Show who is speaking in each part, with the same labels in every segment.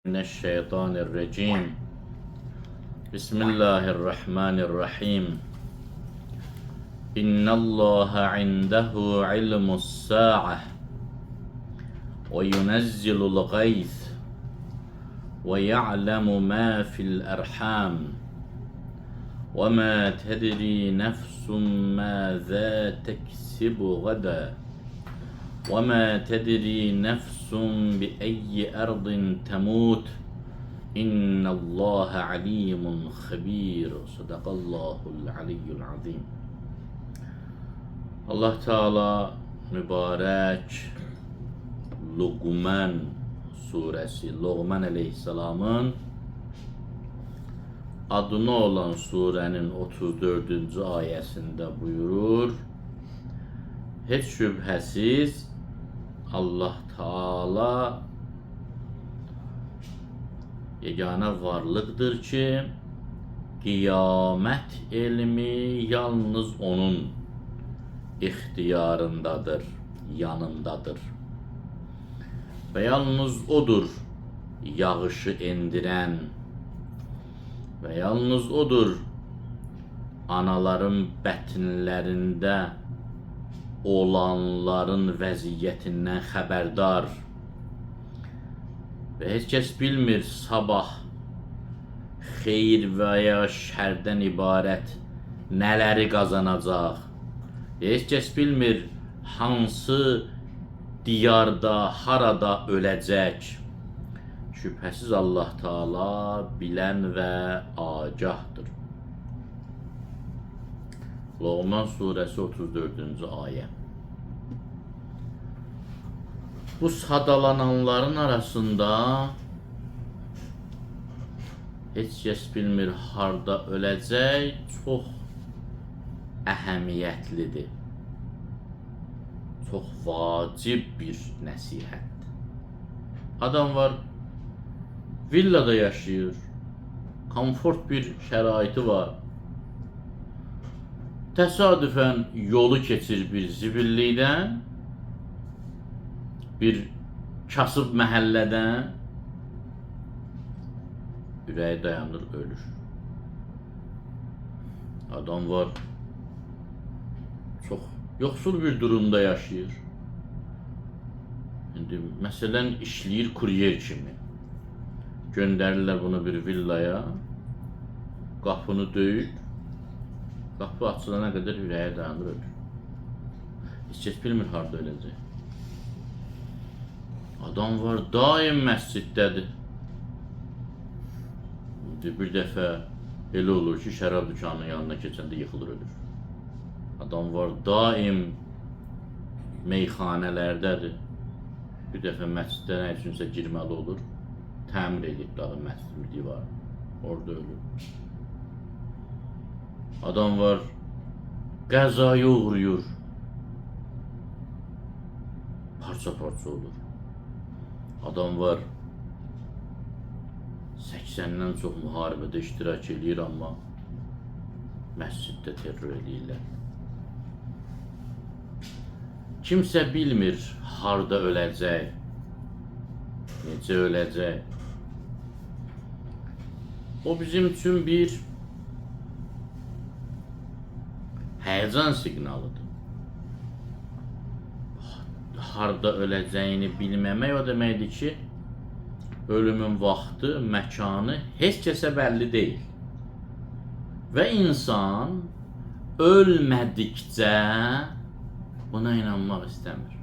Speaker 1: من الشيطان الرجيم. بسم الله الرحمن الرحيم. إن الله عنده علم الساعة وينزل الغيث ويعلم ما في الأرحام وما تدري نفس ماذا تكسب غدا وما تدري نفس بأي أرض تموت إن الله عليم خبير. صدق الله العلي العظيم. Allah Teala mübarek Luqman suresi, Luqman Aleyhisselam'ın adına olan surenin 34. ayesinde buyurur: hiç şüphesiz Allah Teala yegane varlıktır ki kıyamet ilmi yalnız onun ihtiyarındadır, yanındadır. Ve yalnız odur yağışı indiren ve yalnız odur anaların bətnlərində olanların vəziyyətindən xəbərdar. Və heç kəs bilmir sabah xeyir və ya şərdən ibarət nələri qazanacaq. Heç kəs bilmir hansı diyarda, harada öləcək. Şübhəsiz Allah Teala bilən və agahdır. Luqman suresi 34. ayə. Bu sadalananların arasında heç kəs bilmir harda öləcək çox əhəmiyyətlidir. Çox vacib bir nəsihətdir. Adam var, villada yaşayır, komfort bir şəraiti var. Təsadüfən yolu keçir bir zibillikdən, bir kasıb məhəllədən, ürəyi dayanır, ölür. Adam var, çox yoxsul bir durumda yaşayır. İndi məsələn işləyir kuryer kimi. Göndərirlər bunu bir villaya, qapını döyür. Qapı açılana qədər ürəyə dayanır, ölür. Heç kəs bilmir harda öləcək. Adam var, daim məsciddədir. Bir dəfə elə olur ki, şərab dükanının yanına keçəndə yıxılır, ölür. Adam var, daim meyxanələrdədir. Bir dəfə məsciddə nə üçünsə girməli olur. Təmir edib dağı məscidliyi var. Orada ölür. Adam var, qəzaya uğrayır, parça-parça olur. Adam var, 80'dən çox müharibədə iştirak edir, amma məsciddə terror edirlər. Kimsə bilmir harda öləcək, necə öləcək. O bizim üçün bir həyəcan siqnalıdır. Harda öləcəyini bilməmək o deməkdir ki, ölümün vaxtı, məkanı heç kəsə bəlli deyil. Və insan ölmədikcə buna inanmaq istəmir.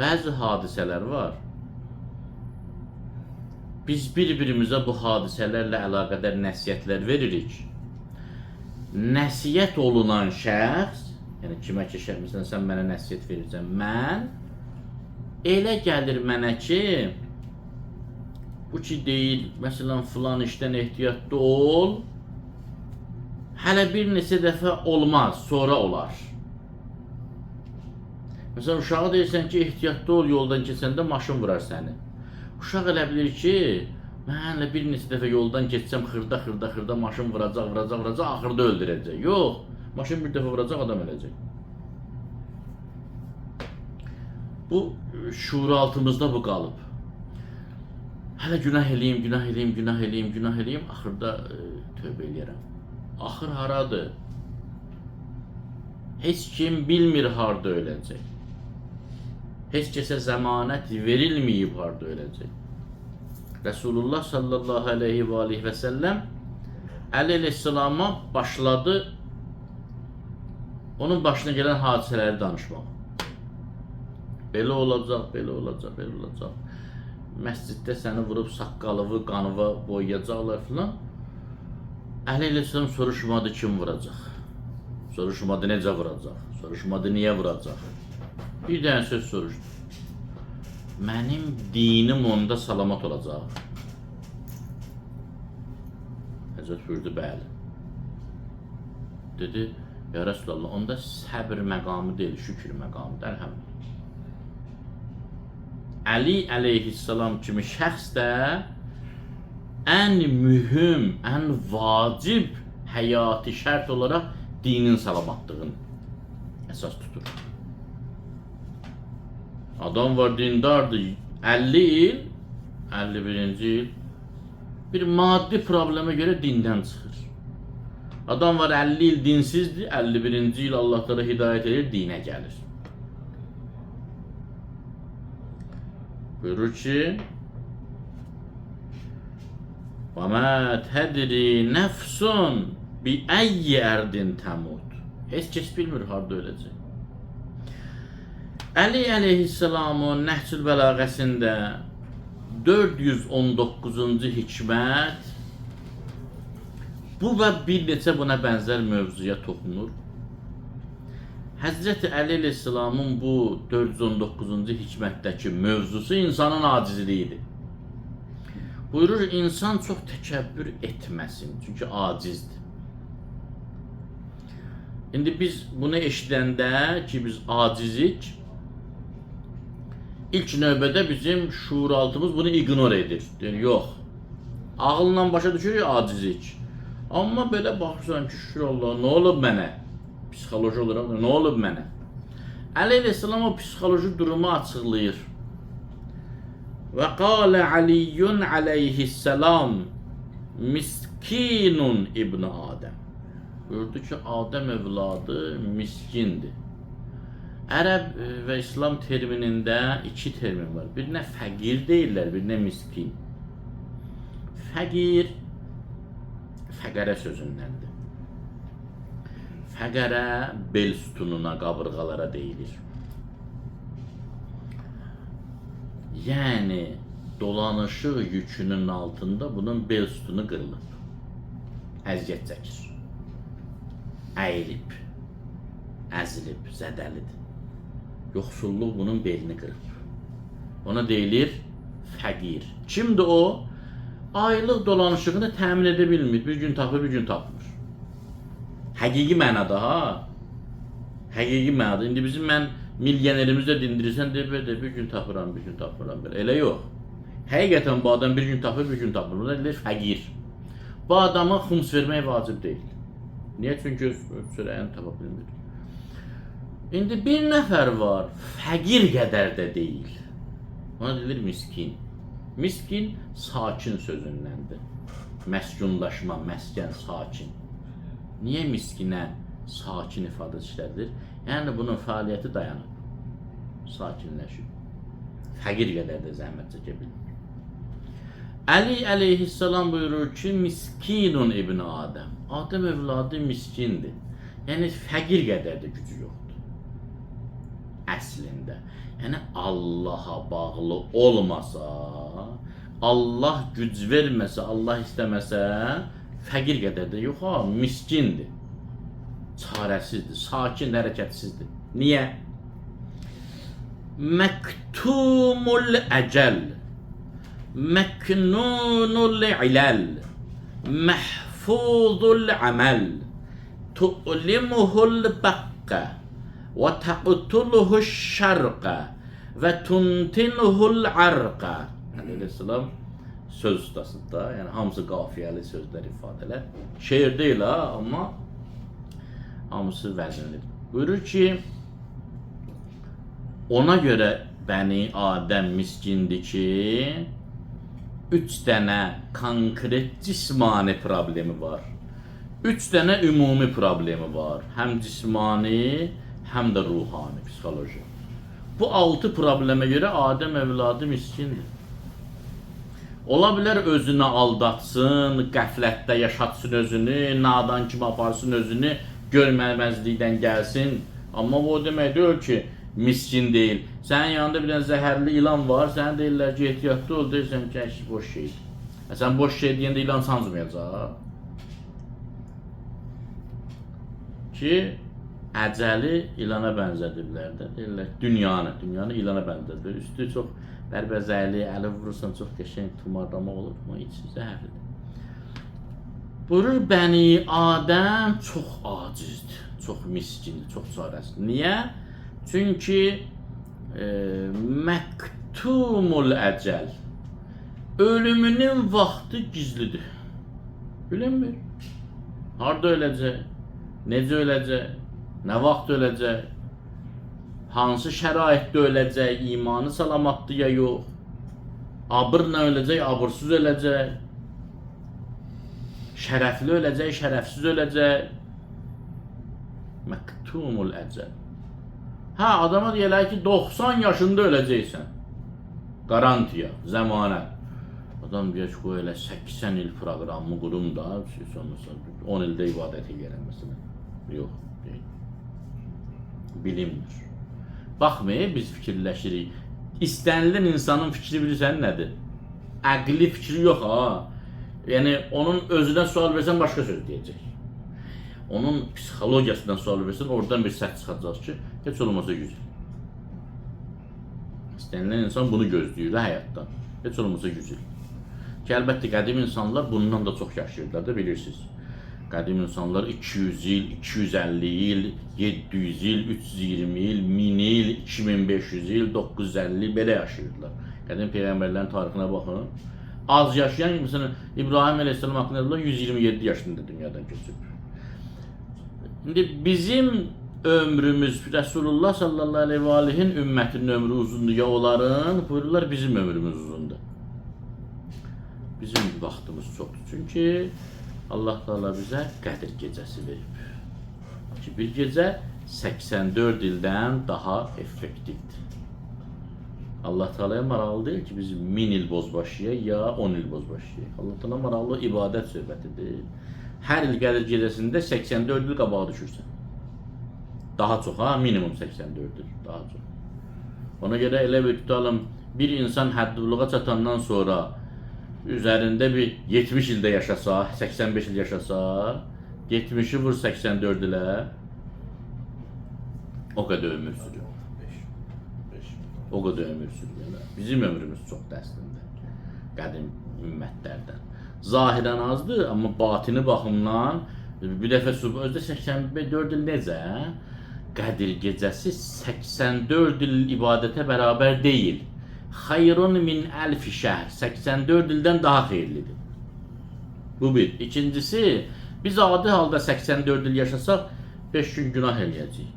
Speaker 1: Bəzi hadisələr var. Biz bir-birimizə bu hadisələrlə əlaqədar nəsihətlər veririk. Nəsihət olunan şəxs, yəni kimə ki, məsələn, sən mənə nəsihət verirsən, mən elə gəlir mənə ki, bu ki deyil, məsələn, filan işdən ehtiyatlı ol, hələ bir neçə dəfə olmaz, sonra olar. Məsələn, uşağa deyirsən ki, ehtiyatlı ol, yoldan keçəndə maşın vurar səni. Uşaq elə bilir ki, mənlə bir neçə dəfə yoldan geçsəm xırda maşın vuracaq, axırda öldürəcək. Yox, maşın bir dəfə vuracaq, adam öləcək. Bu şuuraltımızda bu qalıb. Hələ günah eləyim, günah eləyim, günah eləyim, günah eləyim, axırda tövbə eləyərəm. Axır haradır? Heç kim bilmir harda öləcək. Heç kəsə zəmanət verilməyib harda öləcək. Resulullah sallallahu aleyhi və aleyhi və səlləm Əli əleyhissalama başladı onun başına gələn hadisələri danışmaq. Belə olacaq, belə olacaq, belə olacaq. Məsciddə səni vurub saqqalıvı, qanıva boyayacaqlar filan. Əli əleyhissalam soruşmadı kim vuracaq. Soruşmadı necə vuracaq. Soruşmadı niyə vuracaq. Bir dənə söz soruşdu. Mənim dinim onda salamat olacaq. Həzrət buyurdu, bəli. Dedi, ya Resulallah, onda səbr məqamı deyil, şükür məqamıdır, əlhəmdülillah. Əli əleyhissalam kimi şəxs də ən mühüm, ən vacib həyati şərt olaraq dinin salamatlığını əsas tutur. Adam var, dindardır, 50 il, 51-ci il bir maddi problemə görə dindən çıxır. Adam var 50 il dinsizdir, 51-ci il Allah Teala hidayət edir, dinə gəlir. Buyurur ki, وَمَا تَدْرِي نَفْسٌ بِأَيِّ ərdٍ تَمُوتُ. Heç kəs bilmir harda öləcək. Əli əleyhissalamın Nəhcül Bəlağəsində 419-cu hikmət bu və bir neçə buna bənzər mövzuya toxunur. Həzrəti Əli əleyhissalamın bu 419-cu hikmətdəki mövzusu insanın acizliyidir. Buyurur, insan çox təkəbbür etməsin, çünki acizdir. İndi biz bunu eşidəndə ki, biz acizik, ilk növbədə bizim şuuraltımız bunu ignor edir. Deyir, yox, ağılla başa düşürük acizik. Amma belə baxırsan ki, şükür Allah, nə olub mənə? Psixoloji olaraq, nə olub mənə? Əli əleyhissalam o psixoloji durumu açıqlayır. Və qalə Aliyyun aleyhissalam miskinun İbn Adəm. Buyurdu ki, Adəm övladı miskindir. Ərəb və İslam terminində iki termin var. Birinə fəqir deyirlər, birinə miskin. Fəqir, fəqərə sözündəndir. Fəqərə bel sütununa, qabırğalara deyilir. Yəni, dolanışıq yükünün altında bunun bel sütunu qırılıb. Əziyyət çəkir. Əyilib, əzilib, zədəlidir. Yoxsulluq bunun belini qırıb. Ona deyilir fəqir. Kimdir o? Aylıq dolanışığını təmin edə bilmir. Bir gün tapır, bir gün tapmır. Həqiqi mənada ha. Həqiqi mənada. İndi bizim mən milyonerimizdə dindirirsən, deyir, bir gün tapıram, bir gün tapmıram. Elə yox. Həqiqətən bu adam bir gün tapır, bir gün tapmır. Buna deyilir fəqir. Bu adama xums vermək vacib deyil. Niyə? Çünki öz sürəyəni tapa bilmir. İndi bir nəfər var, fəqir qədər də deyil. Ona deyilir miskin. Miskin, sakin sözündəndir. Məskunlaşma, məskən, sakin. Niyə miskinə sakin ifadə işlədilir? Yəni, bunun fəaliyyəti dayanıb. Sakinləşib. Fəqir qədər də zəhmət çəkə bilir. Əli əleyhissalam buyurur ki, miskinun İbn Adəm. Adəm övladı miskindir. Yəni, fəqir qədər də gücü yoxdur. Əslində. Yəni, Allaha bağlı olmasa, Allah güc verməsə, Allah istəməsə, fəqir qədər də yox, miskindir. Çarəsizdir, sakin, hərəkətsizdir. Niyə? Məktumul əcəl, məknunul iləl, məhfuzul əməl, tu'limuhul bəqqə, və təqtuluhul şərqə, və tuntinuhul ərqə. Aleyhisselam söz ustasında, yəni hamısı qafiyəli sözlər, ifadələr. Şeir deyil ha, amma hamısı vəzinlidir. Buyurur ki, ona görə Bəni Adəm miskindir ki, 3 dənə konkret cismani problemi var. 3 dənə ümumi problemi var. Həm cismani, həm də ruhani, psixoloji. Bu 6 problemə görə Adəm övladı miskindir. Ola bilər özünü aldatsın, qəflətdə yaşatsın özünü, nadan kimi aparsın özünü, görməməzlikdən gəlsin. Amma bu o demək deyil ki, miskin deyil. Sənin yanında bir dənə zəhərli ilan var, sənə deyirlər ki, ehtiyatlı ol, deyirsən ki, boş şey. Sən boş şey deyəndə ilan sancmayacaq. Ki, əcəli ilana bənzədirlər də, deyirlər, dünyanı ilana bənzədir. Üstü çox bərbəzəli, əli vurursan çox qəşəng tumarlama olur, amma içi zəhərlidir. Buyurur, Bəni Adəm çox acizdir, çox miskindir, çox çarəsidir. Niyə? Çünki məktumul əcəl, ölümünün vaxtı gizlidir. Bilinmir. Harda öləcək? Necə öləcək? Nə vaxt öləcək? Hansı şəraitdə öləcək? İmanı salamatdır ya yox? Abırla öləcək, abırsız öləcək? Şərəfli öləcək, şərəfsiz öləcək? Məktumul əcəl. Hə, adama deyirlər ki, 90 yaşında öləcəksən. Garantiya, zəmanət. Adam deyir ki, elə 80 il proqramı qurum da, 10 ildə ibadət edirəm məsələn. Yox, deyil. Bilinmir. Baxmayın, biz fikirləşirik. İstənilən insanın fikri bilirsən nədir? Əqli fikri yox ha. Yəni, onun özündən sual versən, başqa söz deyəcək. Onun psixologiyasından sual versən, oradan bir səs çıxacaq ki, heç olmasa güzel. İstənilən insan bunu gözləyir həyatdan. Heç olmasa güzel. Ki, əlbəttə, qədim insanlar bundan da çox yaşayırlar da, bilirsiniz. Qədim insanlar 200 il, 250 il, 700 il, 320 il, 1000 il, 2500 il, 950 il belə yaşayırlar. Qədim Peyğəmbərlərin tarixinə baxın. Az yaşayan, məsələn, İbrahim Aleyhisselam haqqında 127 yaşında dünyadan keçib. İndi bizim ömrümüz, Resulullah sallallahu aleyhi ve aleyhin ümmətinin ömrü uzundur ya onların, buyururlar bizim ömrümüz uzundur. Bizim vaxtımız çoxdur. Çünki Allah Teala bizə Qədir gecəsi verib. Ki bir gecə 84 ildən daha effektivdir. Allah Teala'ya maraqlı deyil ki biz 1000 il bozbaşıyıq ya 10 il bozbaşıyıq. Allah Teala maraqlı ibadət söhbətidir. Hər il Qədir gecəsində 84 il qabağa düşürsən. Daha çox ha, minimum 84 il, daha çox. Ona görə elə bir tutalım, bir insan həddbuluğa çatandan sonra üzərində bir 70 ildə yaşasa, 85 il yaşasa, 70'i vur 84 ilə o qədər ömür sürür. O qədər ömür sürür. Bizim ömrümüz çoxdur əslində, qədim ümmətlərdən. Zahirən azdır, amma batini baxımdan bir dəfə özdə 84 il necə? Qədir gecəsi 84 il ibadətə bərabər deyil. Xayrun min əlfi şəhr, 84 ildən daha xeyirlidir. Bu bir. İkincisi, biz adi halda 84 il yaşasaq 5 gün günah eləyəcəyik.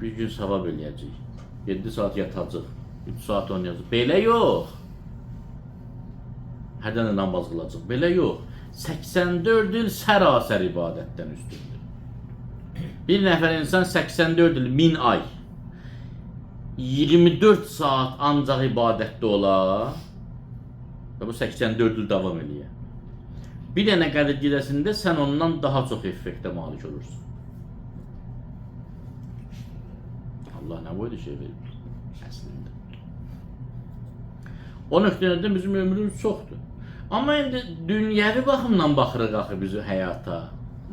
Speaker 1: Bir gün savab eləyəcəyik. 7 saat yatacaq, 3 saat oynayacaq. Belə yox. Hərdən də namaz qılacaq. Belə yox. 84 il sərasər ibadətdən üstündür. Bir nəfər insan 84 il, 1000 ay, 24 saat ancaq ibadətdə olar və bu 84 il davam eləyər. Bir dənə Qədir gecəsində sən ondan daha çox effektə malik olursun. Allah nə boyda şey verir əslində. O nöqtələrdən bizim ömrümüz çoxdur. Amma indi dünyəvi baxımdan baxırıq axı biz həyata.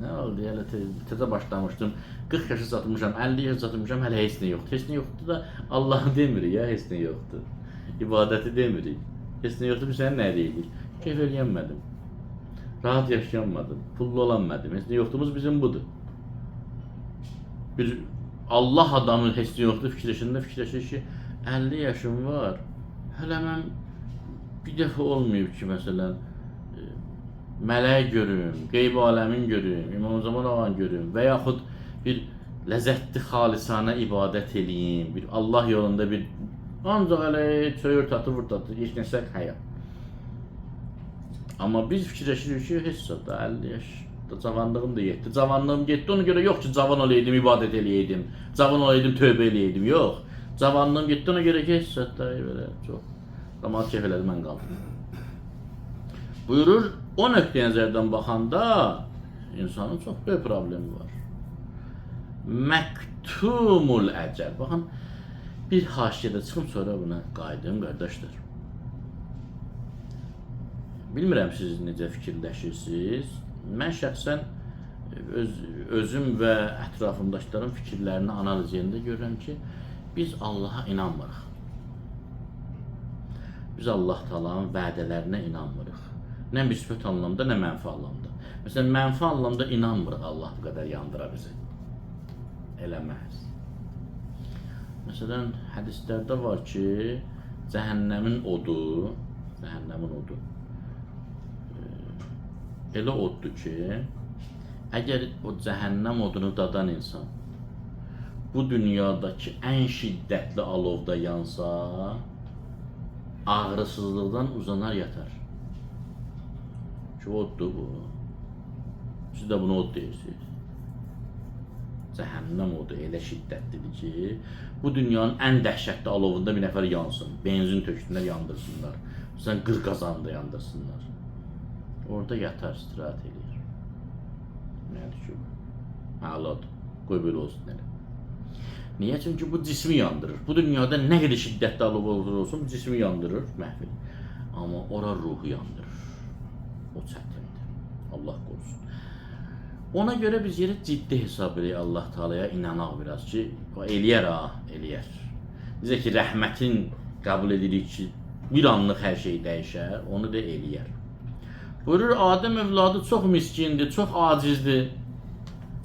Speaker 1: Nə oldu? Hələ təzə başlamışdım. 40 yaşı çatmışam, 50 yaşı çatmışam, hələ heç nə yoxdur. Heç nə yoxdur da Allah'ı demirik ya, heç nə yoxdur. İbadəti demirik. Heç nə yoxdur, biz sənə nə deyirik? Keyf eləyənmədim. Rahat yaşayanmadım. Pullu olanmadım. Heç nə yoxduğumuz bizim budur. Bir Allah adamı heç nə yoxdur fikirləşir ki, 50 yaşım var. Hələ mən bir dəfə olmayıb ki, məsələn, mələk görüm, qeyb aləmin görüm, İmam Zaman ağan görüm və yaxud bir ləzzətli xalisanə ibadət eləyim, bir Allah yolunda bir ancaq elə çöyür tatı vur tatı, heç nəsə həyat. Amma biz fikirləşirik ki, heç zətdə 50 yaşda cavanlığım da yetdi. Cavanlığım getdi, ona görə yox ki, cavan olaydım, ibadət eləyəydim. Cavan olaydım, tövbə eləyəydim. Yox. Cavanlığım getdi, ona görə ki, heç zətdə belə çox damat keyf elədi, mən qaldım. Buyurur, o nöqteyə nəzərdən baxanda insanın çox böyük problemi var. Məktumul əcəl. Baxın, bir haşiyədə çıxım, sonra buna qayıdım, qardaşlar. Bilmirəm siz necə fikirləşirsiniz. Mən şəxsən özüm və ətrafımdaşların fikirlərini analiz edəndə görürəm ki, biz Allaha inanmırıq. Biz Allah Taala'nın vədələrinə inanmırıq. Nə müsbət anlamda, nə mənfi anlamda. Məsələn, mənfi anlamda inanmırıq Allah bu qədər yandıra bizi. Eləməz. Məsələn, hədislərdə var ki, cəhənnəmin odu elə oddur ki, əgər o cəhənnəm odunu dadan insan bu dünyadakı ən şiddətli alovda yansa, ağrısızlıqdan uzanar yatar. Ki oddur bu. Siz də buna od deyirsiniz. Cəhənnəm odu elə şiddətlidir ki, bu dünyanın ən dəhşətli alovunda bir nəfər yansın. Benzin töksünlər, yandırsınlar. Sən qır qazanında yandırsınlar. Orada yatar, istirahat edir. Nədir ki bu? Əladır. Qoy belə olsun elə. Niyə? Çünki bu cismi yandırır. Bu dünyada nə qədər şiddətli alov olsun, cismi yandırır, məhv edir. Amma ora ruhu yandırır. O çətindir. Allah qorusun. Ona görə biz yerə ciddi hesab edirik Allah Taala'ya, inanaq biraz ki, o eləyər ha, eləyər. Bizə ki, rəhmətin qəbul edirik ki, bir anlıq hər şey dəyişər, onu da eləyər. Buyurur, Adəm övladı çox miskindir, çox acizdir.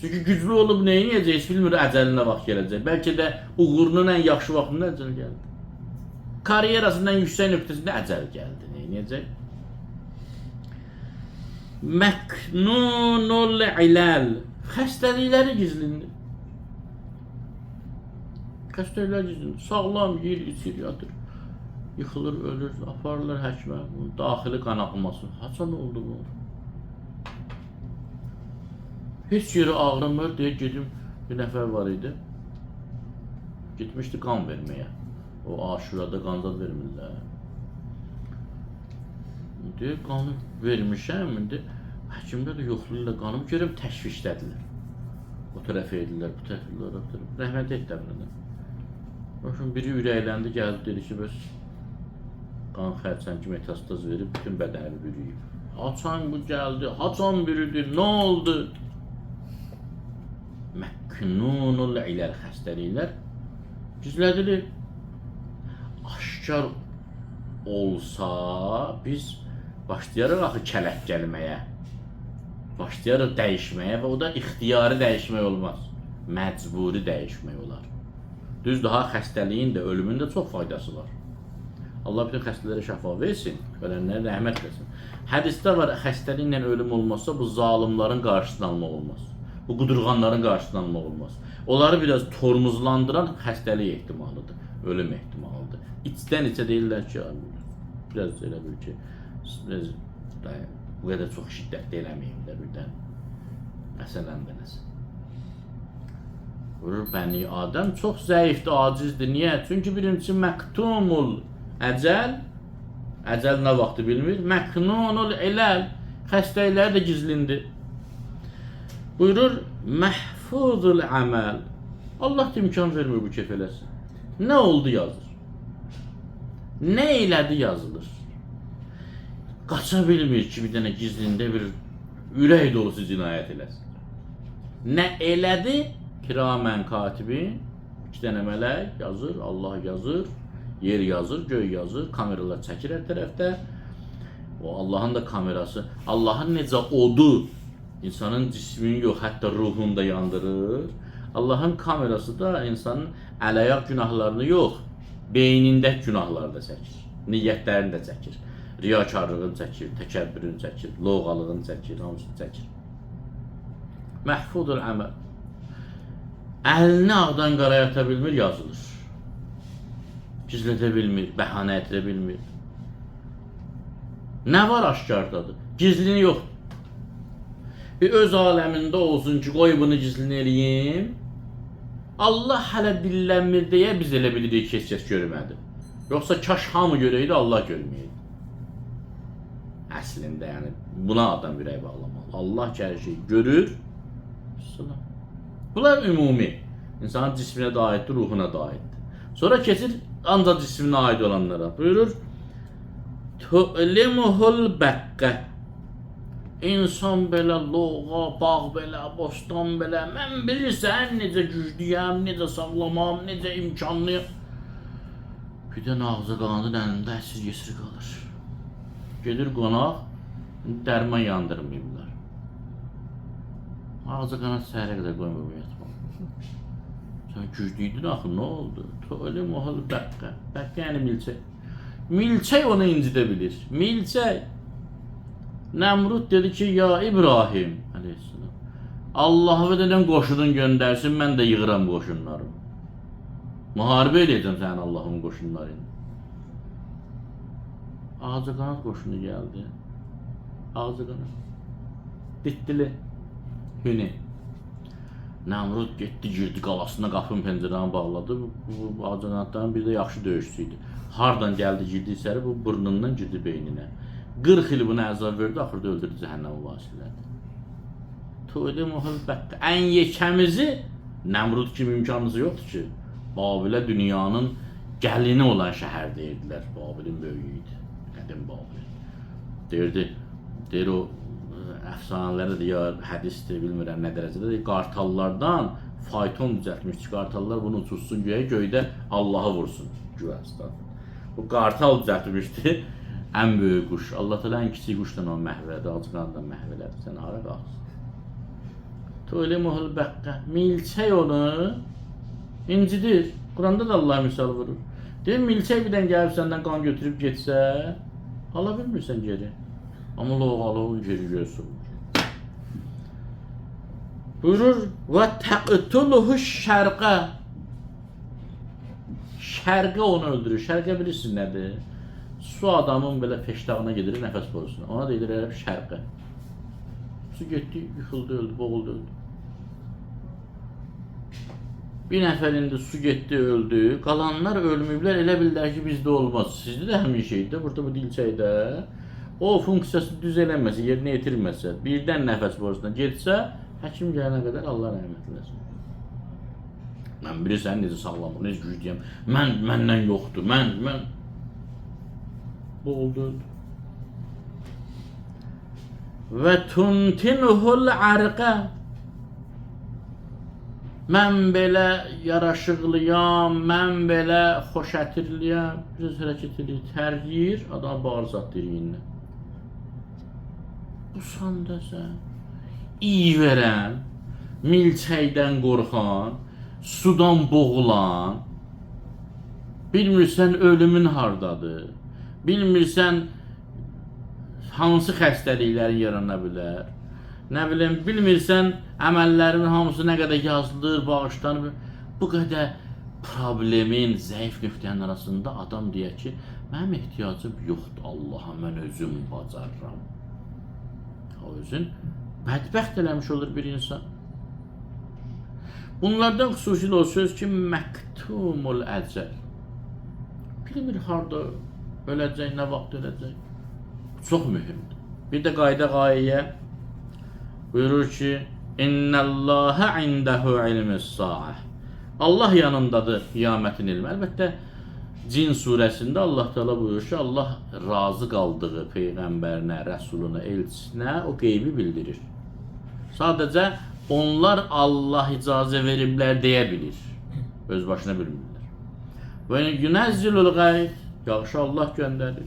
Speaker 1: Çünki güclü olub neyi yiyəcək, bilmir əcəlinə vaxt gələcək. Bəlkə də uğurunun ən yaxşı vaxtında əcəl gəldi. Karyerasının ən yüksək nöqtəsində əcəl gəldi. Neyi yiyəcək? Məknunul iləl. Xəstəlikləri gizlindir. Xəstəliklər gizlindir. Sağlam yeyir, içir, yatır. Yıxılır, ölür, aparırlar həkimə. Daxili qan axılması. Haçan oldu bu? Heç yeri ağrımır deyə gedim, bir nəfər var idi. Gitmişdi qan verməyə. O Aşurada qanzad vermirlər. İndi qanı vermişəm, indi həkimlər də yoxlayırlar qanımı, görüm təşvişdədirlər. O tərəfə edirlər, bu tərəfə edirlər. Rəhmət et dəvrədən. Başım biri ürəkləndi, gəldi, dedi ki, bəs qan xərçən ki, metastaz verib, bütün bədəni bürüyüb. Haçan bu gəldi, haçan bürüdür, nə oldu? Məknunul iləl xəstəliklər gizlədilir. Aşkar olsa biz başlayarıq axı kələk gəlməyə, başlayarıq dəyişməyə və o da ixtiyari dəyişmək olmaz, məcburi dəyişmək olar. Düz daha xəstəliyin də, ölümün də çox faydası var. Allah bütün xəstələrə şəfa versin, ölənlərə rəhmət versin. Hədisdə var, xəstəliklə ölüm olmazsa bu zalimların qarşısını almaq olmaz. Bu qudurğanların qarşısını almaq olmaz. Onları biraz tormuzlandıran xəstəlik ehtimalıdır, ölüm ehtimalıdır. İçdən içə deyirlər ki, biraz elə bil ki, biraz bu qədər çox şiddətli eləməyim də birdən. Məsələn də nəsə. Vurur, Bəni Adəm çox zəifdir, acizdir. Niyə? Çünki birincisi məktumul əcəl, əcəl nə vaxtı bilmir. Məknunul iləl, xəstəlikləri də gizlindir. Buyurur, məhfuzul əməl. Allah da imkan vermir bu keyf eləsin. Nə oldu yazır. Nə elədi yazılır. Qaça bilmir ki, bir dənə gizlində bir ürək dolusu cinayət eləsin. Nə elədi? Kiramən katibin, 2 dənə mələk yazır, Allah yazır, yer yazır, göy yazır, kameralar çəkir hər tərəfdə. O Allahın da kamerası, Allahın necə odu insanın cismini yox, hətta ruhunu da yandırır. Allahın kamerası da insanın əl-ayaq günahlarını yox, beynində günahları da çəkir, niyyətlərini də çəkir, riyakarlığını çəkir, təkəbbürünü çəkir, loğalığını çəkir, hamısını çəkir. Məhfudul əməl. Əlini ağdan qaraya ata bilmir, yazılır. Gizlədə bilmir, bəhanə edə bilmir. Nə var aşkardadır? Gizlini yoxdur. Bir öz aləmində olsun ki, qoy bunu gizlini eləyim. Allah hələ dillənmir deyə biz elə bilirik ki, heç kəs görmədi. Yoxsa kaş hamı görəydi, Allah görməyəydi. Əslində, yəni, buna adam ürək bağlamalı. Allah ki, hər şeyi görür. Bunlar ümumi. İnsanın cisminə də aiddir, ruhuna da aiddir. Sonra keçir ancaq cisminə aid olanlara. Buyurur, Tu'limuhul bəqqə. İnsan belə loğa, bağ belə, bostan belə, mən bilirsən necə güclüyəm, necə sağlamam, necə imkanlıyım. Bir də ağza qalanın əlində əsir-yesir qalır. Gedir qonaq, dərman yandırmayıblar. Ağza qalan səhərə qədər qoymur yatmaq. Sən güclüydün axı, nə oldu? Tu'limuhul bəqqə. Bəqqə yəni milçək. Milçək onu incidə bilir. Milçək. Nəmrud dedi ki, ya İbrahim aleyhisselam, Allah'a dedən qoşunun göndərsin, mən də yığıram qoşunlarımı. Müharibə eləyəcəm sənin Allah'ın qoşunlarını. Ağaca qanat qoşunu gəldi. Ağaca qanat. Ditdili. Hüni. Nəmrud getdi, girdi qalasına, qapının pəncərəni bağladı. Bu ağaca qanatların bir də yaxşı döyüşçüydü. Hardan gəldi, girdi içəri, bu burnundan girdi beyninə. 40 il buna əzab verdi, axırda öldürdü cəhənnəm vasilədi. Tu'limuhul bəqqə. Ən yekəmizi, Nəmrud kimi imkanımızı yoxdur ki, Babilə dünyanın gəlini olan şəhər deyirdilər. Babilin böyüyüydü, qədim Babil. Deyir o əfsanələrdə ya hədisdir, bilmirəm nə dərəcədə, qartallardan fayton düzəltmişdi. Qartallar bunu uçursun göyə, göydə Allahı vursun güvəsdən. Bu qartal düzəltmişdi. Ən böyük quş. Allah Teala ən kiçik quşdan onu məhv elədi, acıqandan məhv elədi. Sən hara qalsın? Tu'limuhul bəqqə. Milçək onu incidir. Quranda da Allah misal vurur. Deyir, milçək birdən gəlib səndən qan götürüb getsə, ala bilmirsən geri. Amma loğalı geri görsün. Buyurur, və təqtuluhu şərqə. Şərqə onu öldürür. Şərqə bilirsin nədir? Su adamın belə peştağına gedir, nəfəs borusuna. Ona deyilir ərəb şərqə. Su getdi, yıxıldı, öldü, boğuldu, öldü. Bir nəfərində su getdi, öldü. Qalanlar ölməyiblər, elə bildilər ki, bizdə olmaz. Sizdə də həmin şeydir, burada bu dilçəkdə. O funksiyası düz eləməsə, yerinə yetirməsə, birdən nəfəs borusuna getsə, həkim gələnə qədər Allah rəhmət eləsin. Mən bilirsən necə sağlamam, necə güclüyəm. Məndən yoxdur, mən. Boğuldu. Və tuntinuhul arqa. Mən belə yaraşıqlıyam, mən belə xoşətirliyəm. Biraz hərəkət edir, tərgir, adam bağırsaq diriyindən. Bu sanda sən iyi verən, milçəkdən qorxan, sudan boğulan, bilmirsən ölümün hardadır. Bilmirsən hansı xəstəliklərin yarana bilər. Nə bilim, bilmirsən əməllərimin hamısı nə qədər yazılır, bağışlanır. Bu qədər problemin, zəif nöqtənin arasında adam deyək ki, mənim ehtiyacım yoxdur Allaha, mən özüm bacarıram. O özün bədbəxt eləmiş olur bir insan. Bunlardan xüsusilə o söz ki, məktumul əcəl. Bilmir harda öləcək, nə vaxt öləcək. Çox mühümdür. Bir də qayda-qayəyə buyurur ki, İnnəllâhə indəhu ilmis-sa'ah. Allah yanındadır qiyamətin ilmi. Əlbəttə, Cin surəsində Allah Teala buyurur ki, Allah razı qaldığı Peyğəmbərinə, Rəsuluna, elçisinə o qeybi bildirir. Sadəcə onlar Allah icazə veriblər deyə bilir. Öz başına bilmirlər. Və yunəzzilul qayb. Yaxşı Allah göndərir.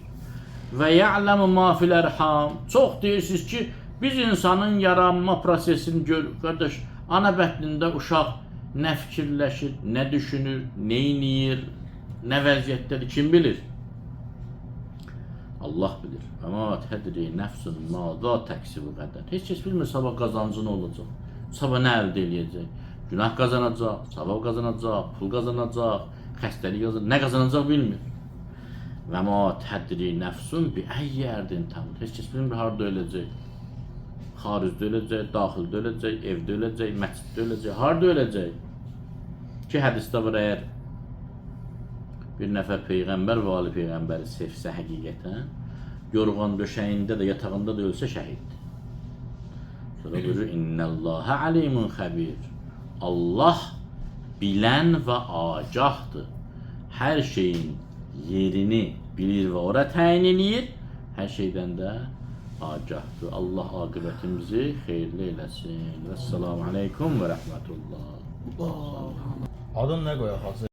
Speaker 1: Və ya'lamu ma fil ərham. Çox deyirsiniz ki, biz insanın yaranma prosesini görürük. Qardaş, ana bətnində uşaq nə fikirləşir, nə düşünür, nə eləyir, nə vəziyyətdədir, kim bilir? Allah bilir. Amma tədri nəfsun məza təksibu qədər. Heç kəs bilmir sabah qazancı nə olacaq. Sabah nə əldə eləyəcək? Günah qazanacaq, savab qazanacaq, pul qazanacaq, xəstəlik qazanacaq, nə qazanacaq bilmir. Və ma tədri nəfsun bi əyyi ərdin tamut. Heç kəs bilmir harda öləcək. Xaricdə öləcək, daxildə öləcək, evdə öləcək, məsciddə öləcək, harda öləcək? Ki hədisdə var, əgər bir nəfər peyğəmbər və ali peyğəmbəri sevsə həqiqətən, yorğan döşəyində də, yatağında da ölsə şəhiddir. Sonra buyurur, İnnəlləhə alimun xəbir. Allah bilən və agahdır. Hər şeyin yerini bilir və ora təyin eləyir. Hər şeydən də agahdır. Allah aqibətimizi xeyirli eləsin. Vəssalamu aleykum və rəhmətullah.
Speaker 2: Adın nə qoyaq Hacı?